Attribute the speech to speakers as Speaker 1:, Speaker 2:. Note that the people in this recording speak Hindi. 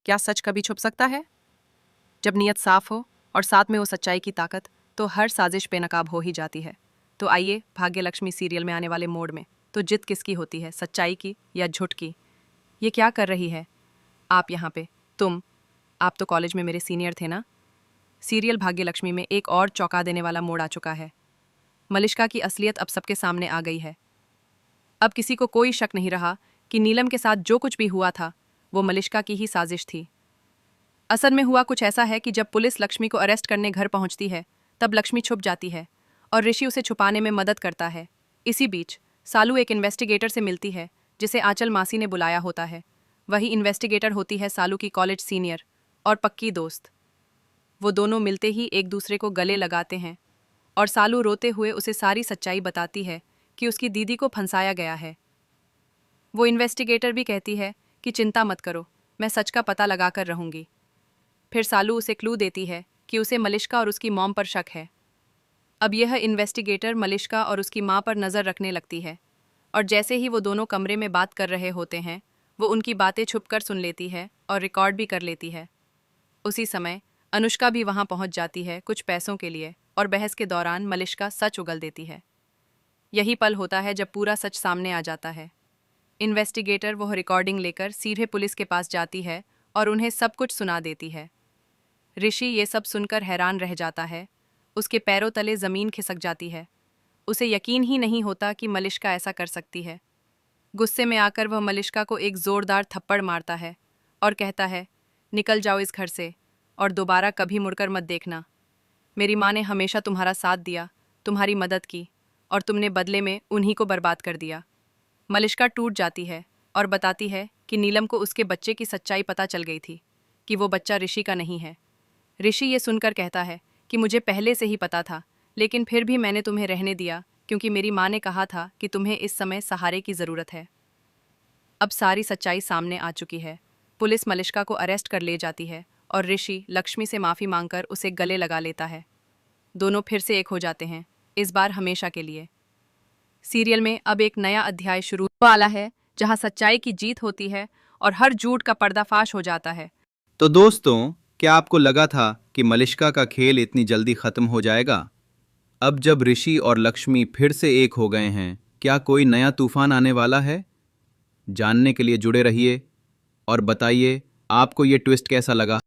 Speaker 1: क्या सच कभी छुप सकता है? जब नीयत साफ हो और साथ में हो सच्चाई की ताकत, तो हर साजिश बेनकाब हो ही जाती है। तो आइए भाग्य लक्ष्मी सीरियल में आने वाले मोड़ में, तो जित किसकी होती है, सच्चाई की या झूठ की? ये क्या कर रही है आप यहाँ पे? आप तो कॉलेज में मेरे सीनियर थे ना? सीरियल भाग्य लक्ष्मी में एक और चौंका देने वाला मोड़ आ चुका है। मलिष्का की असलियत अब सबके सामने आ गई है। अब किसी को कोई शक नहीं रहा कि नीलम के साथ जो कुछ भी हुआ था वो मलिष्का की ही साजिश थी। असल में हुआ कुछ ऐसा है कि जब पुलिस लक्ष्मी को अरेस्ट करने घर पहुंचती है, तब लक्ष्मी छुप जाती है और ऋषि उसे छुपाने में मदद करता है। इसी बीच सालू एक इन्वेस्टिगेटर से मिलती है जिसे आंचल मासी ने बुलाया होता है। वही इन्वेस्टिगेटर होती है सालू की कॉलेज सीनियर और पक्की दोस्त। वो दोनों मिलते ही एक दूसरे को गले लगाते हैं और सालू रोते हुए उसे सारी सच्चाई बताती है कि उसकी दीदी को फंसाया गया है। वो इन्वेस्टिगेटर भी कहती है कि चिंता मत करो, मैं सच का पता लगाकर रहूंगी। फिर सालू उसे क्लू देती है कि उसे मलिष्का और उसकी मॉम पर शक है। अब यह इन्वेस्टिगेटर मलिष्का और उसकी माँ पर नज़र रखने लगती है और जैसे ही वो दोनों कमरे में बात कर रहे होते हैं, वो उनकी बातें छुपकर सुन लेती है और रिकॉर्ड भी कर लेती है। उसी समय अनुष्का भी वहां पहुंच जाती है कुछ पैसों के लिए और बहस के दौरान मलिष्का सच उगल देती है। यही पल होता है जब पूरा सच सामने आ जाता है। इन्वेस्टिगेटर वह रिकॉर्डिंग लेकर सीधे पुलिस के पास जाती है और उन्हें सब कुछ सुना देती है। ऋषि ये सब सुनकर हैरान रह जाता है। उसके पैरों तले जमीन खिसक जाती है। उसे यकीन ही नहीं होता कि मलिष्का ऐसा कर सकती है। गुस्से में आकर वह मलिष्का को एक जोरदार थप्पड़ मारता है और कहता है, निकल जाओ इस घर से और दोबारा कभी मुड़कर मत देखना। मेरी माँ ने हमेशा तुम्हारा साथ दिया, तुम्हारी मदद की, और तुमने बदले में उन्हीं को बर्बाद कर दिया। मलिष्का टूट जाती है और बताती है कि नीलम को उसके बच्चे की सच्चाई पता चल गई थी कि वो बच्चा ऋषि का नहीं है। ऋषि ये सुनकर कहता है कि मुझे पहले से ही पता था, लेकिन फिर भी मैंने तुम्हें रहने दिया क्योंकि मेरी माँ ने कहा था कि तुम्हें इस समय सहारे की ज़रूरत है। अब सारी सच्चाई सामने आ चुकी है। पुलिस मलिष्का को अरेस्ट कर ले जाती है और ऋषि लक्ष्मी से माफ़ी मांगकर उसे गले लगा लेता है। दोनों फिर से एक हो जाते हैं, इस बार हमेशा के लिए। सीरियल में अब एक नया अध्याय शुरू वाला है जहां सच्चाई की जीत होती है और हर झूठ का पर्दाफाश हो जाता है।
Speaker 2: तो दोस्तों, क्या आपको लगा था कि मलिष्का का खेल इतनी जल्दी खत्म हो जाएगा? अब जब ऋषि और लक्ष्मी फिर से एक हो गए हैं, क्या कोई नया तूफान आने वाला है? जानने के लिए जुड़े रहिए और बताइए आपको ये ट्विस्ट कैसा लगा।